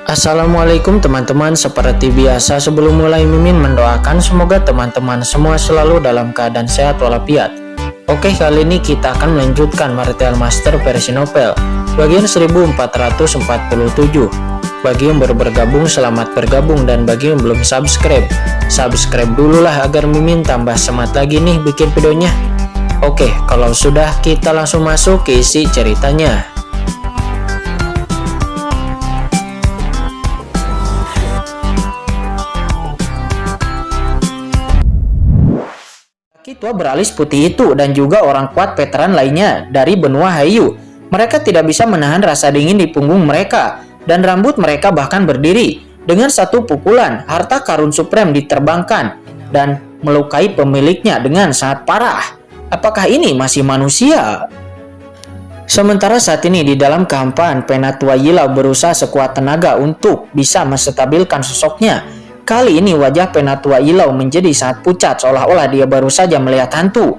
Assalamualaikum teman-teman, seperti biasa sebelum mulai Mimin mendoakan semoga teman-teman semua selalu dalam keadaan sehat walafiat. Oke, kali ini kita akan melanjutkan Martial Master versi novel bagian 1447. Bagi yang baru bergabung, selamat bergabung, dan bagi yang belum subscribe dulu lah agar Mimin tambah semangat lagi nih bikin videonya. Oke, kalau sudah kita langsung masuk ke isi ceritanya. Laki tua beralis putih itu dan juga orang kuat veteran lainnya dari benua Hayu. Mereka tidak bisa menahan rasa dingin di punggung mereka, dan rambut mereka bahkan berdiri. Dengan satu pukulan, harta karun supreme diterbangkan dan melukai pemiliknya dengan sangat parah. Apakah ini masih manusia? Sementara saat ini di dalam kehampaan, Penatua Yilau berusaha sekuat tenaga untuk bisa menstabilkan sosoknya. Kali ini wajah Penatua Yilau menjadi sangat pucat, seolah-olah dia baru saja melihat hantu.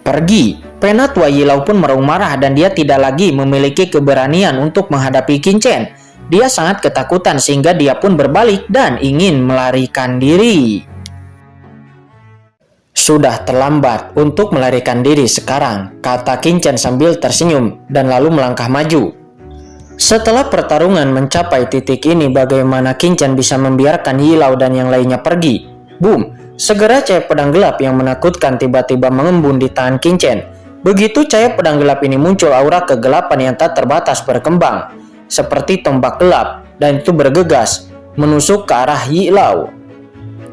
Pergi. Penatua Yilau pun meraung marah dan dia tidak lagi memiliki keberanian untuk menghadapi Qingchen. Dia sangat ketakutan sehingga dia pun berbalik dan ingin melarikan diri. Sudah terlambat untuk melarikan diri sekarang, kata Qingchen sambil tersenyum dan lalu melangkah maju. Setelah pertarungan mencapai titik ini, bagaimana Qingchen bisa membiarkan Yilau dan yang lainnya pergi? Boom! Segera cahaya pedang gelap yang menakutkan tiba-tiba mengembun di tangan Qingchen. Begitu cahaya pedang gelap ini muncul, aura kegelapan yang tak terbatas berkembang, seperti tombak gelap, dan itu bergegas menusuk ke arah Yilau.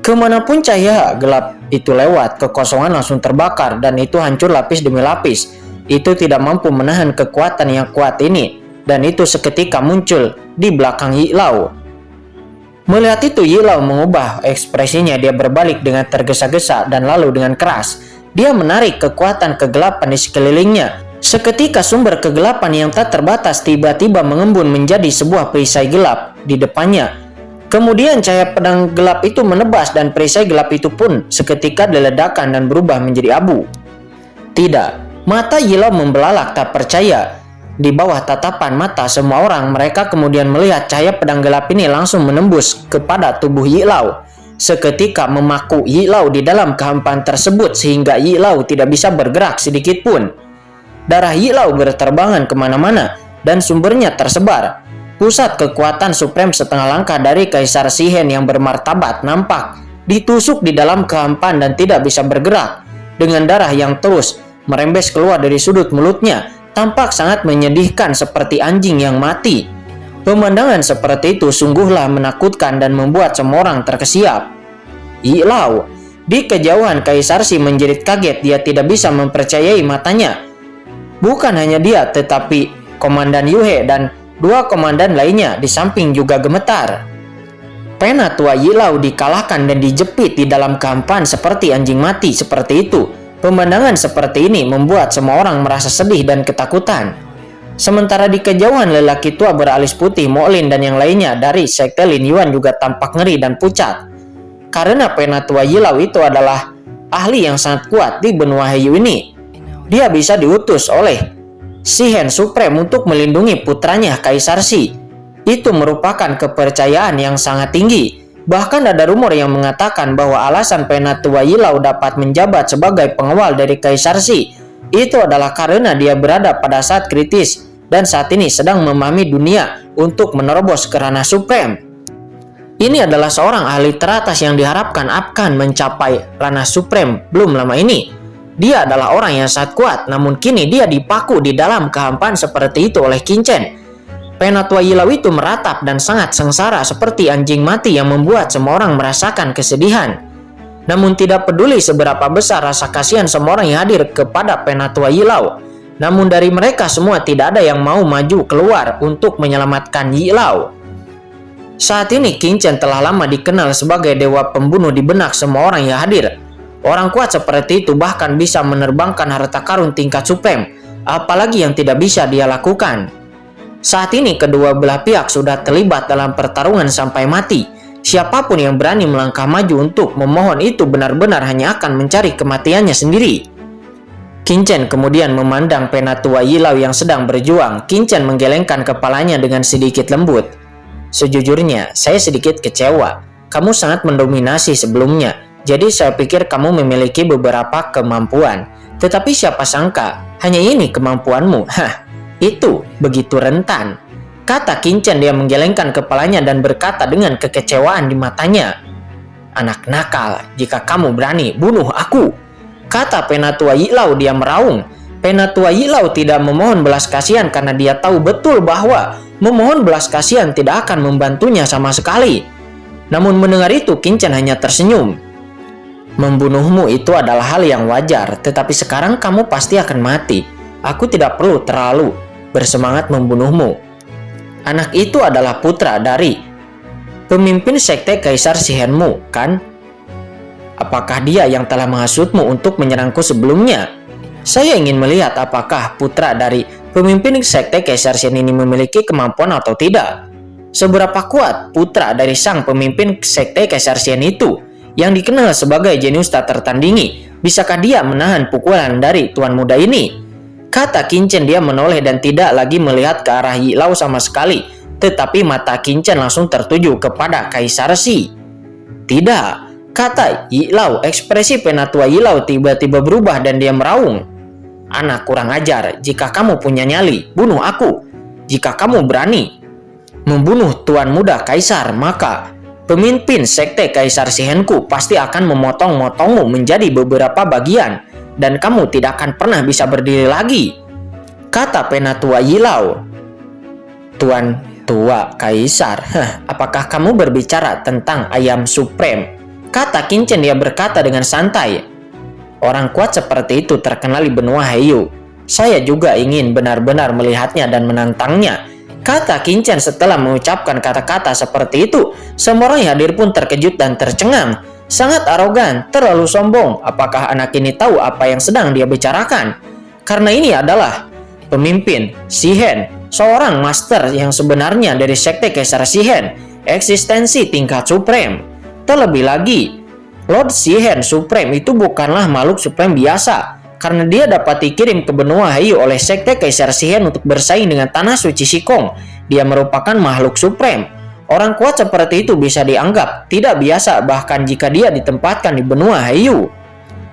Kemanapun cahaya gelap itu lewat, kekosongan langsung terbakar, dan itu hancur lapis demi lapis. Itu tidak mampu menahan kekuatan yang kuat ini. Dan itu seketika muncul di belakang Yilau. Melihat itu, Yilau mengubah ekspresinya. Dia berbalik dengan tergesa-gesa dan lalu dengan keras dia menarik kekuatan kegelapan di sekelilingnya. Seketika sumber kegelapan yang tak terbatas tiba-tiba mengembun menjadi sebuah perisai gelap di depannya. Kemudian cahaya pedang gelap itu menebas dan perisai gelap itu pun seketika diledakkan dan berubah menjadi abu. Tidak, mata Yilau membelalak tak percaya. Di bawah tatapan mata semua orang, mereka kemudian melihat cahaya pedang gelap ini langsung menembus kepada tubuh Yilau. Seketika memaku Yilau di dalam kehampaan tersebut sehingga Yilau tidak bisa bergerak sedikit pun. Darah Yilau berterbangan kemana-mana dan sumbernya tersebar. Pusat kekuatan supreme setengah langkah dari Kaisar Shihen yang bermartabat nampak ditusuk di dalam kehampaan dan tidak bisa bergerak. Dengan darah yang terus merembes keluar dari sudut mulutnya, tampak sangat menyedihkan seperti anjing yang mati. Pemandangan seperti itu sungguhlah menakutkan dan membuat semua orang terkesiap. Yilau. Di kejauhan Kaisar Shi menjerit kaget, dia tidak bisa mempercayai matanya. Bukan hanya dia, tetapi Komandan Yuhe dan dua komandan lainnya di samping juga gemetar. Penatua Yilau dikalahkan dan dijepit di dalam kehampaan seperti anjing mati seperti itu. Pemandangan seperti ini membuat semua orang merasa sedih dan ketakutan. Sementara di kejauhan, lelaki tua beralis putih Mo Lin dan yang lainnya dari sekte Lin Yuan juga tampak ngeri dan pucat. Karena Penatua Yilau itu adalah ahli yang sangat kuat di benua Hayu ini. Dia bisa diutus oleh Shihen Supreme untuk melindungi putranya Kaisar Shi. Itu merupakan kepercayaan yang sangat tinggi. Bahkan ada rumor yang mengatakan bahwa alasan Penatua Yilau dapat menjabat sebagai pengawal dari Kaisar Shi itu adalah karena dia berada pada saat kritis dan saat ini sedang memahami dunia untuk menerobos ke ranah supreme. Ini adalah seorang ahli teratas yang diharapkan akan mencapai ranah supreme belum lama ini. Dia adalah orang yang sangat kuat, namun kini dia dipaku di dalam kehampaan seperti itu oleh Qingchen. Penatua Yilau itu meratap dan sangat sengsara seperti anjing mati yang membuat semua orang merasakan kesedihan. Namun tidak peduli seberapa besar rasa kasihan semua orang yang hadir kepada Penatua Yilau, namun dari mereka semua tidak ada yang mau maju keluar untuk menyelamatkan Yilau. Saat ini Qingchen telah lama dikenal sebagai dewa pembunuh di benak semua orang yang hadir. Orang kuat seperti itu bahkan bisa menerbangkan harta karun tingkat supreme, apalagi yang tidak bisa dia lakukan. Saat ini kedua belah pihak sudah terlibat dalam pertarungan sampai mati. Siapapun yang berani melangkah maju untuk memohon itu benar-benar hanya akan mencari kematiannya sendiri. Qingchen kemudian memandang Penatua Yilau yang sedang berjuang. Qingchen menggelengkan kepalanya dengan sedikit lembut. Sejujurnya, saya sedikit kecewa. Kamu sangat mendominasi sebelumnya, jadi saya pikir kamu memiliki beberapa kemampuan. Tetapi siapa sangka, hanya ini kemampuanmu. Hah, itu begitu rentan, kata Qin Chen. Dia menggelengkan kepalanya dan berkata dengan kekecewaan di matanya. Anak nakal, jika kamu berani, bunuh aku, kata Penatua Yilau. Dia meraung. Penatua Yilau tidak memohon belas kasihan karena dia tahu betul bahwa memohon belas kasihan tidak akan membantunya sama sekali. Namun mendengar itu, Qin Chen hanya tersenyum. Membunuhmu itu adalah hal yang wajar, tetapi sekarang kamu pasti akan mati. Aku tidak perlu terlalu bersemangat membunuhmu. Anak itu adalah putra dari pemimpin sekte Kaisar Shihenmu, kan? Apakah dia yang telah menghasutmu untuk menyerangku sebelumnya? Saya ingin melihat apakah putra dari pemimpin sekte Kaisar Shen ini memiliki kemampuan atau tidak. Seberapa kuat putra dari sang pemimpin sekte Kaisar Shen itu, yang dikenal sebagai jenius tak tertandingi? Bisakah dia menahan pukulan dari tuan muda ini? Kata Qin Chen. Dia menoleh dan tidak lagi melihat ke arah Yilau sama sekali, tetapi mata Qin Chen langsung tertuju kepada Kaisar Shi. Tidak, kata Yilau. Ekspresi Penatua Yilau tiba-tiba berubah dan dia meraung. Anak kurang ajar, jika kamu punya nyali, bunuh aku. Jika kamu berani membunuh tuan muda Kaisar, maka pemimpin sekte Kaisar Shihenku pasti akan memotong-motongmu menjadi beberapa bagian, dan kamu tidak akan pernah bisa berdiri lagi, kata Penatua Yilau. Tuan tua Kaisar, apakah kamu berbicara tentang ayam supreme? Kata Qin Chen. Dia berkata dengan santai. Orang kuat seperti itu terkenal di benua Heiyu. Saya juga ingin benar-benar melihatnya dan menantangnya, kata Qin Chen. Setelah mengucapkan kata-kata seperti itu, semua orang yang hadir pun terkejut dan tercengang. Sangat arogan, terlalu sombong. Apakah anak ini tahu apa yang sedang dia bicarakan? Karena ini adalah pemimpin Shihen, seorang master yang sebenarnya dari sekte Kaisar Shihen, eksistensi tingkat supreme. Terlebih lagi, Lord Shihen Supreme itu bukanlah makhluk supreme biasa, karena dia dapat dikirim ke benua Heiyu oleh sekte Kaisar Shihen untuk bersaing dengan tanah suci Shikong. Dia merupakan makhluk supreme. Orang kuat seperti itu bisa dianggap tidak biasa bahkan jika dia ditempatkan di benua Heiyu.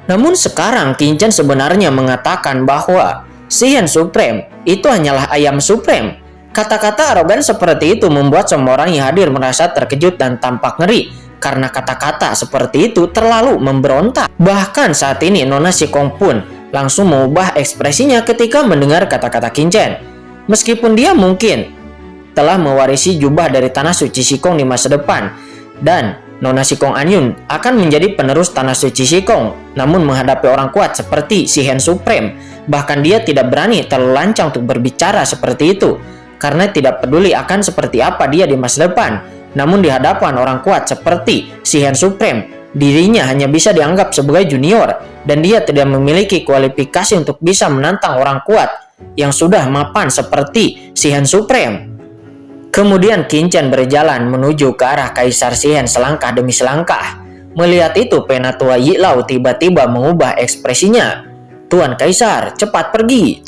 Namun sekarang Qin Chen sebenarnya mengatakan bahwa Shihen Supreme itu hanyalah ayam supreme. Kata-kata arogan seperti itu membuat semua orang yang hadir merasa terkejut dan tampak ngeri, karena kata-kata seperti itu terlalu memberontak. Bahkan saat ini Nona Shikong pun langsung mengubah ekspresinya ketika mendengar kata-kata Qin Chen. Meskipun dia mungkin telah mewarisi jubah dari tanah suci Shikong di masa depan, dan Nona Shikong Anyun akan menjadi penerus tanah suci Shikong, namun menghadapi orang kuat seperti Shihen Supreme, bahkan dia tidak berani terlalu lancang untuk berbicara seperti itu, karena tidak peduli akan seperti apa dia di masa depan. Namun di hadapan orang kuat seperti Shihen Supreme, dirinya hanya bisa dianggap sebagai junior, dan dia tidak memiliki kualifikasi untuk bisa menantang orang kuat yang sudah mapan seperti Shihen Supreme. Kemudian Qin Chen berjalan menuju ke arah Kaisar Shihen selangkah demi selangkah. Melihat itu, Penatua Yilau tiba-tiba mengubah ekspresinya. Tuan Kaisar, cepat pergi,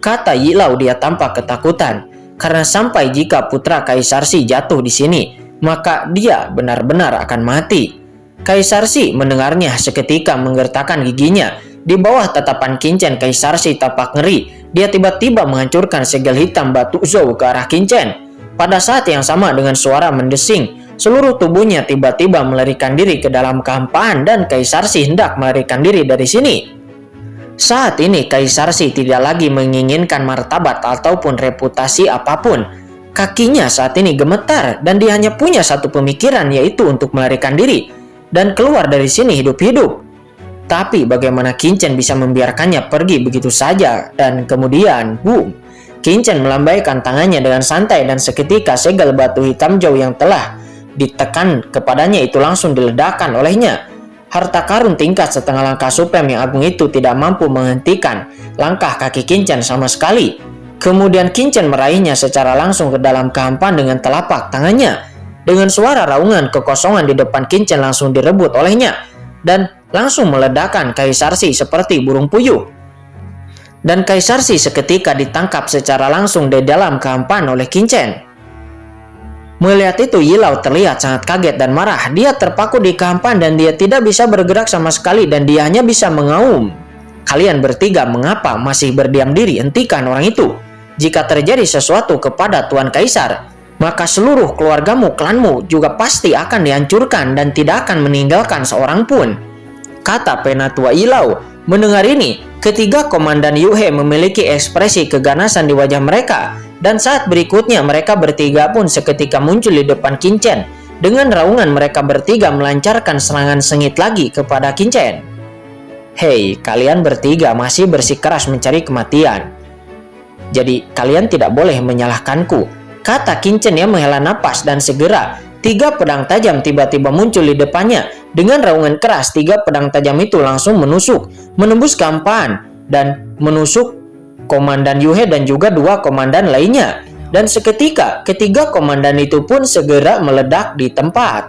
kata Yilau. Dia tampak ketakutan, karena sampai jika putra Kaisar Shi jatuh di sini, maka dia benar-benar akan mati. Kaisar Shi mendengarnya seketika menggertakkan giginya. Di bawah tatapan Qin Chen, Kaisar Shi tampak ngeri. Dia tiba-tiba menghancurkan segel hitam batu Zhou ke arah Qin Chen. Pada saat yang sama, dengan suara mendesing, seluruh tubuhnya tiba-tiba melarikan diri ke dalam kehampaan, dan Kaisar Shi hendak melarikan diri dari sini. Saat ini Kaisar Shi tidak lagi menginginkan martabat ataupun reputasi apapun. Kakinya saat ini gemetar dan dia hanya punya satu pemikiran, yaitu untuk melarikan diri dan keluar dari sini hidup-hidup. Tapi bagaimana Qin Chen bisa membiarkannya pergi begitu saja? Dan kemudian, boom, Qin Chen melambaikan tangannya dengan santai dan seketika segel batu hitam Zhou yang telah ditekan kepadanya itu langsung diledakkan olehnya. Harta karun tingkat setengah langkah supreme yang agung itu tidak mampu menghentikan langkah kaki Qin Chen sama sekali. Kemudian Qin Chen meraihnya secara langsung ke dalam kehampaan dengan telapak tangannya. Dengan suara raungan, kekosongan di depan Qin Chen langsung direbut olehnya dan langsung meledakkan Kaisar Shi seperti burung puyuh. Dan Kaisar Shi seketika ditangkap secara langsung di dalam kehampaan oleh Qin Chen. Melihat itu, Yilau terlihat sangat kaget dan marah. Dia terpaku di kehampaan dan dia tidak bisa bergerak sama sekali dan dia hanya bisa mengaum. Kalian bertiga mengapa masih berdiam diri? Hentikan orang itu. Jika terjadi sesuatu kepada Tuan Kaisar, maka seluruh keluargamu, klanmu juga pasti akan dihancurkan dan tidak akan meninggalkan seorang pun, kata Penatua Yilau. Mendengar ini, ketiga komandan Yuhe memiliki ekspresi keganasan di wajah mereka, dan saat berikutnya mereka bertiga pun seketika muncul di depan Qin Chen. Dengan raungan mereka bertiga melancarkan serangan sengit lagi kepada Qin Chen. Hei, kalian bertiga masih bersikeras mencari kematian. Jadi kalian tidak boleh menyalahkanku, kata Qin Chen yang menghela napas, dan segera 3 pedang tajam tiba-tiba muncul di depannya. Dengan raungan keras, 3 pedang tajam itu langsung menembus kehampaan dan menusuk komandan Yuhe dan juga 2 komandan lainnya. Dan seketika, ketiga komandan itu pun segera meledak di tempat.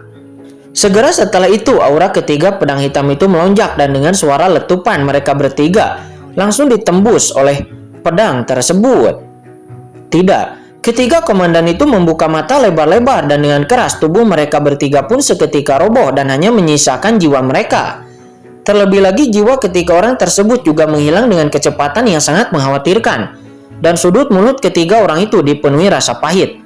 Segera setelah itu, aura ketiga pedang hitam itu melonjak dan dengan suara letupan mereka bertiga langsung ditembus oleh pedang tersebut. Tidak. Ketiga komandan itu membuka mata lebar-lebar dan dengan keras tubuh mereka bertiga pun seketika roboh dan hanya menyisakan jiwa mereka. Terlebih lagi jiwa ketiga orang tersebut juga menghilang dengan kecepatan yang sangat mengkhawatirkan. Dan sudut mulut ketiga orang itu dipenuhi rasa pahit.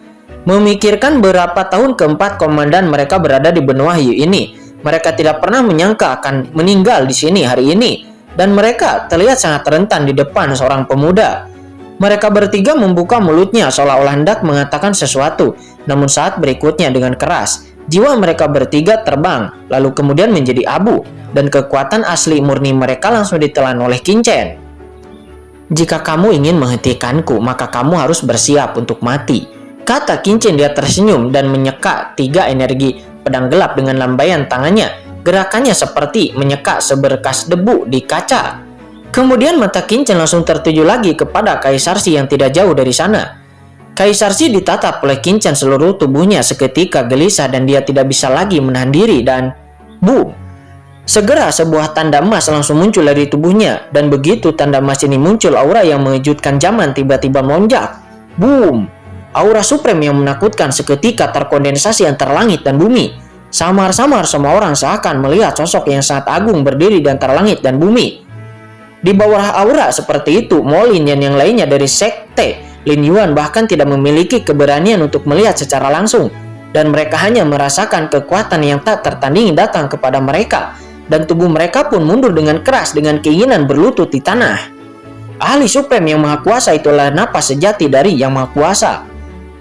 Memikirkan berapa tahun keempat komandan mereka berada di benua Hiyu ini, mereka tidak pernah menyangka akan meninggal di sini hari ini. Dan mereka terlihat sangat rentan di depan seorang pemuda. Mereka bertiga membuka mulutnya seolah-olah hendak mengatakan sesuatu, namun saat berikutnya dengan keras, jiwa mereka bertiga terbang, lalu kemudian menjadi abu, dan kekuatan asli murni mereka langsung ditelan oleh Qin Chen. Jika kamu ingin menghentikanku, maka kamu harus bersiap untuk mati, kata Qin Chen. Dia tersenyum dan menyeka 3 energi pedang gelap dengan lambaian tangannya. Gerakannya seperti menyeka seberkas debu di kaca. Kemudian mata Qin Chen langsung tertuju lagi kepada Kaisar Shi yang tidak jauh dari sana. Kaisar Shi ditatap oleh Qin Chen, seluruh tubuhnya seketika gelisah dan dia tidak bisa lagi menahan diri dan boom. Segera sebuah tanda emas langsung muncul dari tubuhnya dan begitu tanda emas ini muncul, aura yang mengejutkan zaman tiba-tiba melonjak. Boom. Aura supreme yang menakutkan seketika terkondensasi antara langit dan bumi. Samar-samar semua orang seakan melihat sosok yang sangat agung berdiri di antara langit dan bumi. Di bawah aura seperti itu, Mo Lin dan yang lainnya dari sekte Lin Yuan bahkan tidak memiliki keberanian untuk melihat secara langsung, dan mereka hanya merasakan kekuatan yang tak tertandingi datang kepada mereka, dan tubuh mereka pun mundur dengan keras dengan keinginan berlutut di tanah. Ahli Supreme yang Maha Kuasa itulah napas sejati dari Yang Maha Kuasa.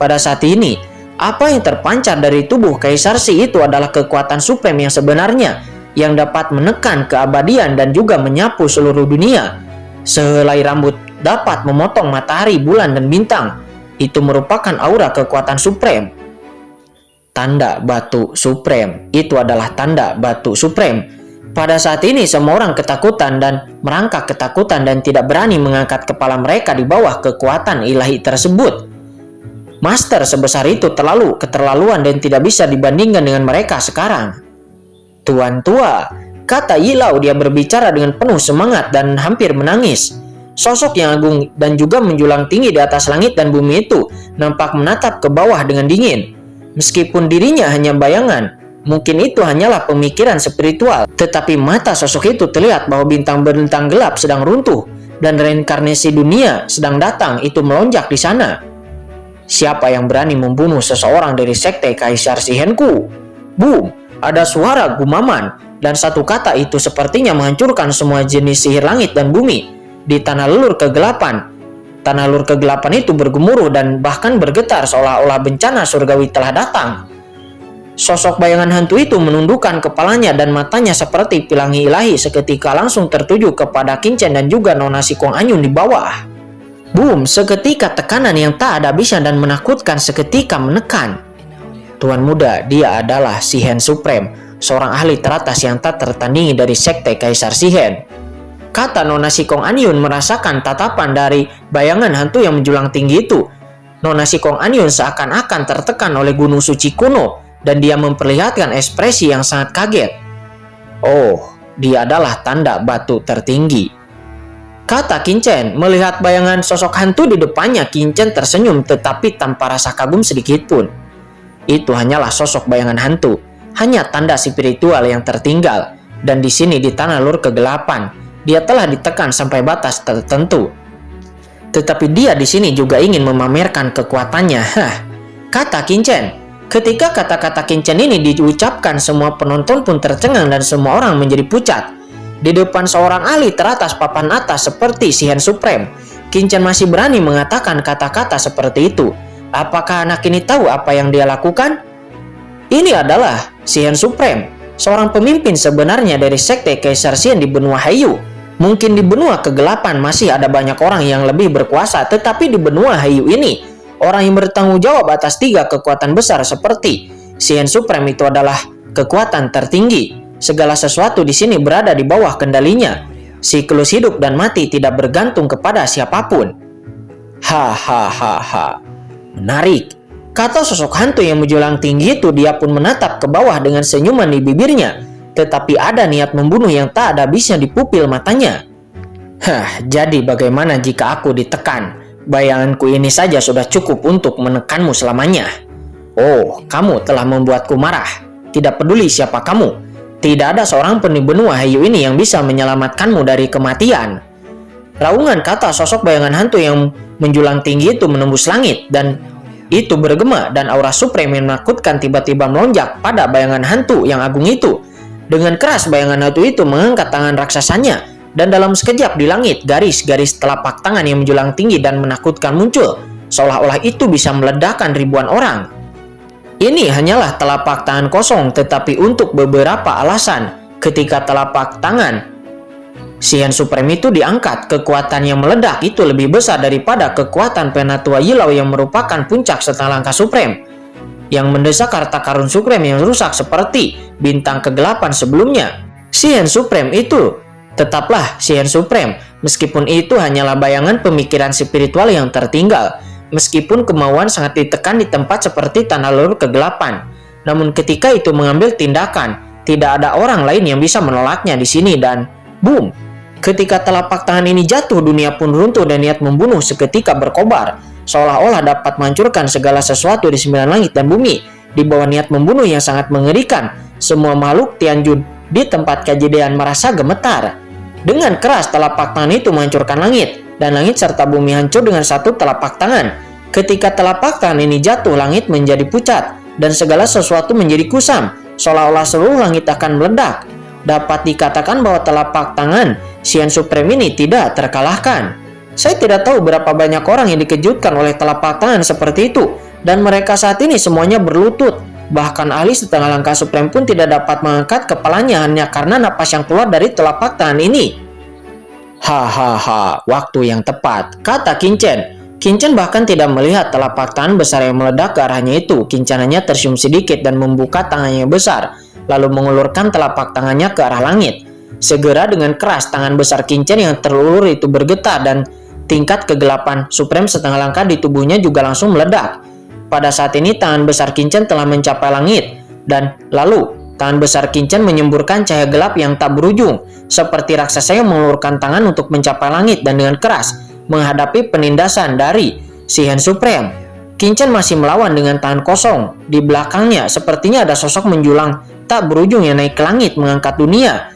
Pada saat ini, apa yang terpancar dari tubuh Kaisar Shi itu adalah kekuatan Supreme yang sebenarnya, yang dapat menekan keabadian dan juga menyapu seluruh dunia. Sehelai rambut dapat memotong matahari, bulan, dan bintang. Itu merupakan aura kekuatan supreme. Tanda batu supreme. Itu adalah tanda batu supreme. Pada saat ini semua orang ketakutan dan merangkak ketakutan dan tidak berani mengangkat kepala mereka di bawah kekuatan ilahi tersebut. Master sebesar itu terlalu keterlaluan dan tidak bisa dibandingkan dengan mereka sekarang. Tuan tua, kata Yilau. Dia berbicara dengan penuh semangat dan hampir menangis. Sosok yang agung dan juga menjulang tinggi di atas langit dan bumi itu nampak menatap ke bawah dengan dingin. Meskipun dirinya hanya bayangan, mungkin itu hanyalah pemikiran spiritual, tetapi mata sosok itu terlihat bahwa bintang-bintang gelap sedang runtuh dan reinkarnasi dunia sedang datang itu melonjak di sana. Siapa yang berani membunuh seseorang dari sekte Kaisar Shihenku? Boom! Ada suara gumaman, dan satu kata itu sepertinya menghancurkan semua jenis sihir langit dan bumi. Di tanah lelur kegelapan, tanah lelur kegelapan itu bergemuruh dan bahkan bergetar seolah-olah bencana surgawi telah datang. Sosok bayangan hantu itu menundukkan kepalanya dan matanya seperti pelangi ilahi seketika langsung tertuju kepada Qin Chen dan juga Nona Si Kuang Anyun di bawah. Boom, seketika tekanan yang tak ada habisnya dan menakutkan seketika menekan. Tuan muda, dia adalah Shihen Supreme, seorang ahli teratas yang tak tertandingi dari sekte Kaisar Shihen, kata Nona Si Kuang Anyun merasakan tatapan dari bayangan hantu yang menjulang tinggi itu. Nona Si Kuang Anyun seakan-akan tertekan oleh gunung suci kuno dan dia memperlihatkan ekspresi yang sangat kaget. Oh, dia adalah tanda batu tertinggi, kata Qin Chen. Melihat bayangan sosok hantu di depannya, Qin Chen tersenyum tetapi tanpa rasa kagum sedikit pun. Itu hanyalah sosok bayangan hantu, hanya tanda spiritual yang tertinggal. Dan di sini di tanah lur kegelapan, dia telah ditekan sampai batas tertentu. Tetapi dia di sini juga ingin memamerkan kekuatannya. Kata Kincen. Ketika kata-kata Kincen ini diucapkan, semua penonton pun tercengang dan semua orang menjadi pucat. Di depan seorang ahli teratas papan atas seperti Shihen Supreme, Kincen masih berani mengatakan kata-kata seperti itu. Apakah anak ini tahu apa yang dia lakukan? Ini adalah Shihen Supreme, seorang pemimpin sebenarnya dari sekte Kaisar Xian di benua Heiyu. Mungkin di benua kegelapan masih ada banyak orang yang lebih berkuasa, tetapi di benua Heiyu ini, orang yang bertanggung jawab atas 3 kekuatan besar seperti Shihen Supreme itu adalah kekuatan tertinggi. Segala sesuatu di sini berada di bawah kendalinya. Siklus hidup dan mati tidak bergantung kepada siapapun. Hahaha. Menarik. Kata sosok hantu yang menjulang tinggi itu, dia pun menatap ke bawah dengan senyuman di bibirnya. Tetapi ada niat membunuh yang tak ada habisnya di pupil matanya. Jadi bagaimana jika aku ditekan? Bayanganku ini saja sudah cukup untuk menekanmu selamanya. Oh, kamu telah membuatku marah. Tidak peduli siapa kamu. Tidak ada seorang pun di benua Heiyu ini yang bisa menyelamatkanmu dari kematian. Raungan kata sosok bayangan hantu yang menjulang tinggi itu menembus langit, dan itu bergema, dan aura supreme yang menakutkan tiba-tiba melonjak pada bayangan hantu yang agung itu. Dengan keras bayangan hantu itu mengangkat tangan raksasanya, dan dalam sekejap di langit garis-garis telapak tangan yang menjulang tinggi dan menakutkan muncul, seolah-olah itu bisa meledakkan ribuan orang. Ini hanyalah telapak tangan kosong, tetapi untuk beberapa alasan, ketika telapak tangan Shihen Supreme itu diangkat, kekuatan yang meledak itu lebih besar daripada kekuatan Penatua Yilau yang merupakan puncak setelah langkah Supreme, yang mendesak harta karun Supreme yang rusak seperti bintang kegelapan sebelumnya. Shihen Supreme itu tetaplah Shihen Supreme, meskipun itu hanyalah bayangan pemikiran spiritual yang tertinggal. Meskipun kemauan sangat ditekan di tempat seperti tanah lur kegelapan, namun ketika itu mengambil tindakan, tidak ada orang lain yang bisa menolaknya di sini. Dan boom! Ketika telapak tangan ini jatuh, dunia pun runtuh dan niat membunuh seketika berkobar, seolah-olah dapat menghancurkan segala sesuatu di 9 langit dan bumi. Di bawah niat membunuh yang sangat mengerikan, semua makhluk Tianjun di tempat kejadian merasa gemetar. Dengan keras telapak tangan itu menghancurkan langit, dan langit serta bumi hancur dengan satu telapak tangan. Ketika telapak tangan ini jatuh, langit menjadi pucat, dan segala sesuatu menjadi kusam, seolah-olah seluruh langit akan meledak. Dapat dikatakan bahwa telapak tangan Shihen Supreme ini tidak terkalahkan. Saya tidak tahu berapa banyak orang yang dikejutkan oleh telapak tangan seperti itu, dan mereka saat ini semuanya berlutut. Bahkan ahli setengah langkah Supreme pun tidak dapat mengangkat kepalanya hanya karena napas yang keluar dari telapak tangan ini. Hahaha, waktu yang tepat, kata Kincen. Kincen bahkan tidak melihat telapak tangan besar yang meledak ke arahnya itu. Kincen hanya tersenyum sedikit dan membuka tangannya besar, lalu mengulurkan telapak tangannya ke arah langit. Segera dengan keras tangan besar Kincen yang terulur itu bergetar, dan tingkat kegelapan Supreme setengah langkah di tubuhnya juga langsung meledak. Pada saat ini tangan besar Kincen telah mencapai langit, dan lalu tangan besar Kincen menyemburkan cahaya gelap yang tak berujung, seperti raksasa yang mengulurkan tangan untuk mencapai langit dan dengan keras menghadapi penindasan dari Shihen Supreme. Kincen masih melawan dengan tangan kosong. Di belakangnya sepertinya ada sosok menjulang tak berujung yang naik ke langit mengangkat dunia.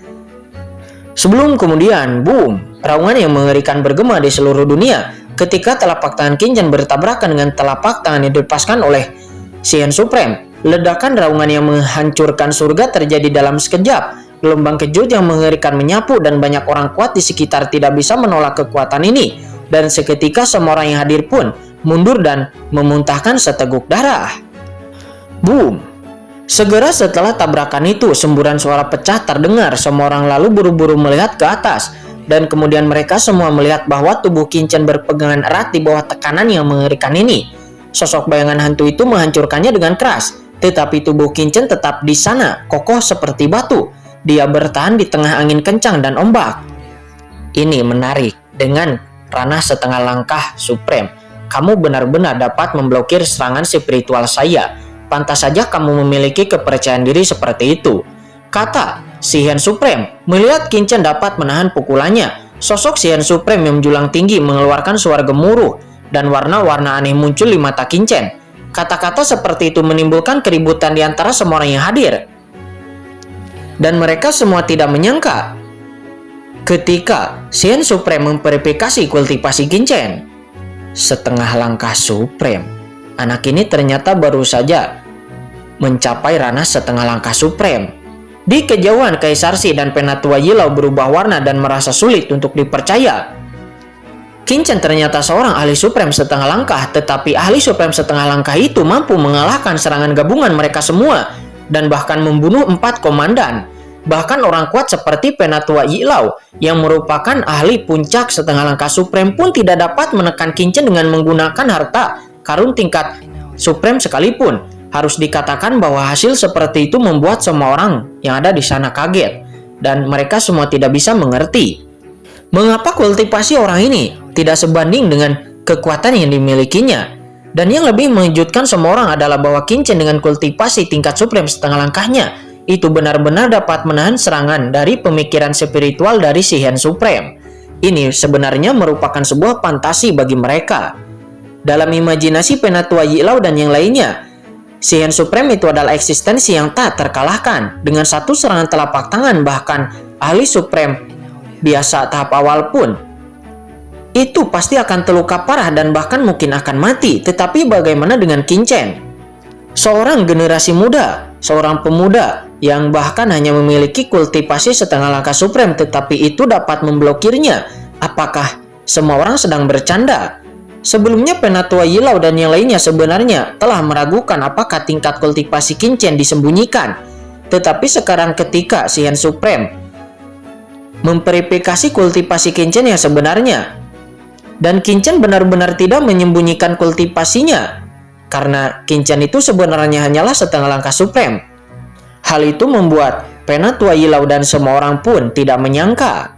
Sebelum kemudian, boom, raungan yang mengerikan bergema di seluruh dunia ketika telapak tangan Kincen bertabrakan dengan telapak tangan yang dilepaskan oleh Shihen Supreme. Ledakan raungan yang menghancurkan surga terjadi dalam sekejap. Gelombang kejut yang mengerikan menyapu, dan banyak orang kuat di sekitar tidak bisa menolak kekuatan ini. Dan seketika semua orang yang hadir pun mundur dan memuntahkan seteguk darah. Boom! Segera setelah tabrakan itu, semburan suara pecah terdengar. Semua orang lalu buru-buru melihat ke atas, dan kemudian mereka semua melihat bahwa tubuh Kincen berpegangan erat di bawah tekanan yang mengerikan ini. Sosok bayangan hantu itu menghancurkannya dengan keras, tetapi tubuh Kincen tetap di sana, kokoh seperti batu. Dia bertahan di tengah angin kencang dan ombak. Ini menarik. Dengan ranah setengah langkah Supreme, kamu benar-benar dapat memblokir serangan spiritual saya. Pantas saja kamu memiliki kepercayaan diri seperti itu, kata Shihen Supreme. Melihat Kincen dapat menahan pukulannya, sosok Shihen Supreme yang menjulang tinggi mengeluarkan suara gemuruh, dan warna-warna aneh muncul di mata Kincen. Kata-kata seperti itu menimbulkan keributan di antara semua orang yang hadir. Dan mereka semua tidak menyangka ketika Saiyan Supreme memverifikasi kultivasi Qingchen. Setengah langkah Supreme. Anak ini ternyata baru saja mencapai ranah setengah langkah Supreme. Di kejauhan, Kaisar Shi dan Penatua Yilau berubah warna dan merasa sulit untuk dipercaya. Qingchen ternyata seorang ahli Supreme setengah langkah, tetapi ahli Supreme setengah langkah itu mampu mengalahkan serangan gabungan mereka semua dan bahkan membunuh 4 komandan. Bahkan orang kuat seperti Penatua Yilau yang merupakan ahli puncak setengah langkah Supreme pun tidak dapat menekan Qingchen dengan menggunakan harta karun tingkat Supreme sekalipun. Harus dikatakan bahwa hasil seperti itu membuat semua orang yang ada di sana kaget dan mereka semua tidak bisa mengerti mengapa kultivasi orang ini tidak sebanding dengan kekuatan yang dimilikinya. Dan yang lebih mengejutkan semua orang adalah bahwa Qingchen dengan kultivasi tingkat Supreme setengah langkahnya itu benar-benar dapat menahan serangan dari pemikiran spiritual dari Saiyan Supreme. Ini sebenarnya merupakan sebuah fantasi bagi mereka. Dalam imajinasi Penatua Yilau dan yang lainnya, Saiyan Supreme itu adalah eksistensi yang tak terkalahkan. Dengan satu serangan telapak tangan, bahkan ahli Supreme biasa tahap awal pun itu pasti akan terluka parah dan bahkan mungkin akan mati. Tetapi bagaimana dengan Qingchen? Seorang generasi muda, seorang pemuda yang bahkan hanya memiliki kultivasi setengah langkah Supreme, tetapi itu dapat memblokirnya. Apakah semua orang sedang bercanda? Sebelumnya Penatua Yilau dan yang lainnya sebenarnya telah meragukan apakah tingkat kultivasi Qingchen disembunyikan. Tetapi sekarang ketika Saiyan Supreme memverifikasi kultivasi Qingchen yang sebenarnya, dan Qingchen benar-benar tidak menyembunyikan kultivasinya, karena Qingchen itu sebenarnya hanyalah setengah langkah Supreme. Hal itu membuat Penatua Yilau dan semua orang pun tidak menyangka